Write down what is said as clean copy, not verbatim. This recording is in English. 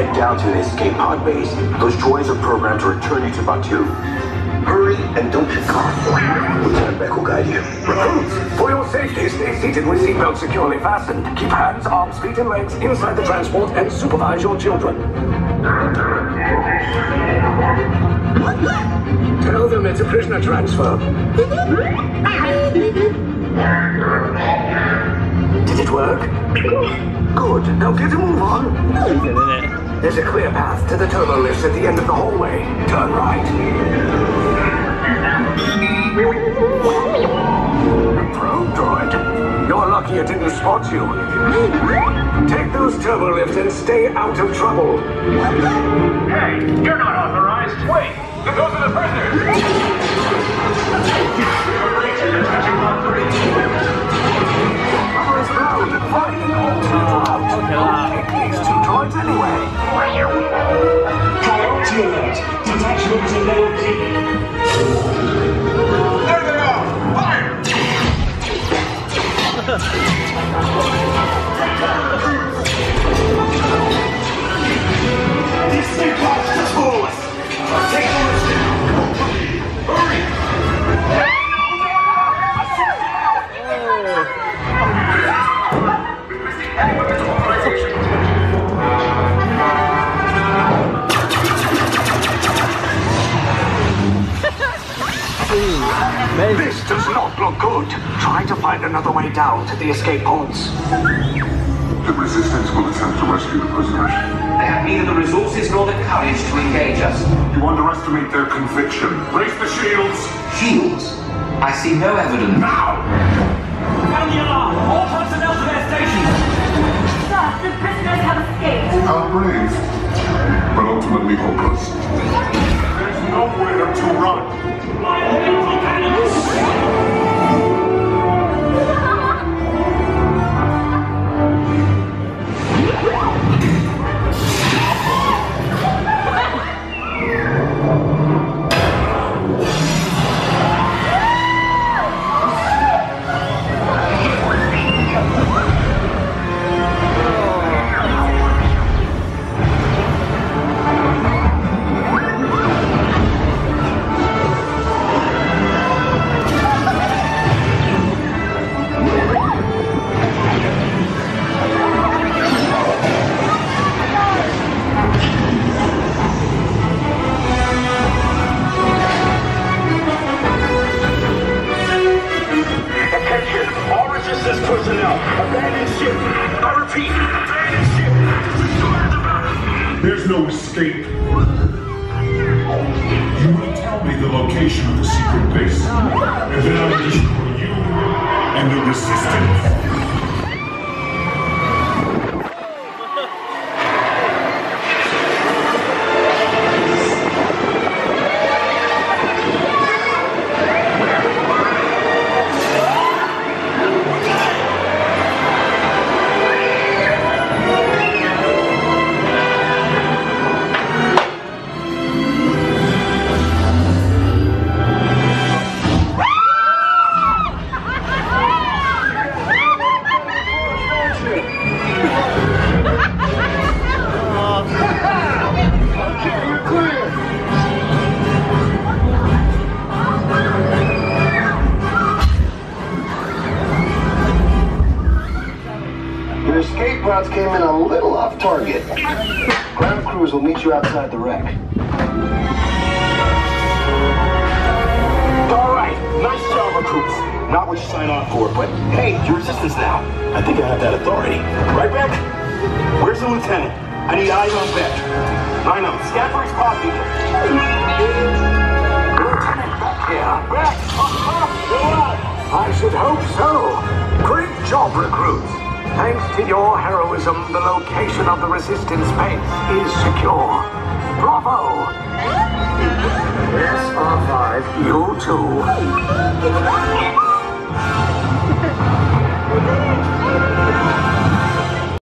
Head down to the escape pod base. Those droids are programmed to return you to Batu. Hurry and don't get caught. Lieutenant Beck will guide you. Recruits, for your safety, stay seated with seatbelts securely fastened. Keep hands, arms, feet, and legs inside the transport and supervise your children. Tell them it's a prisoner transfer. Did it work? Good. Now get a move on. There's a clear path to the turbo lifts at the end of the hallway. Turn right. Probe droid. You're lucky it didn't spot you. Take those turbo lifts and stay out of trouble. Hey, you're not authorized. Wait, those are the prisoners. Cover is ground. Find an alternate route. Take these two droids anyway. Priority alert. Detachment to low P. There they are! Fire! These things are flawless. Take the list down. Hurry! This does not look good. Try to find another way down to the escape pods. The Resistance will attempt to rescue the prisoners. They have neither the resources nor the courage to engage us. You underestimate their conviction. Raise the shields! Shields? I see no evidence. Now! Sound the alarm! All personnel to their stations! Sir, the prisoners have escaped. How brave, but ultimately hopeless. There's nowhere to run. My little cannons! personnel, abandon ship. I repeat, abandon ship. There's no escape. You will tell me the location of the secret base, and then I will destroy you and the Resistance. Your escape routes came in a little off target. Ground crews will meet you outside the wreck. All right, nice job, recruits. Not what you signed on for, but hey, you're Resistance now. I think I have that authority. Right, Beck? Where's the lieutenant? I need eyes on Beck. I know, scan for his pod beacon. Lieutenant Beck here. Beck! I should hope so. Great job, recruits. Thanks to your heroism, the location of the Resistance base is secure. Bravo! Yes, R5, you too.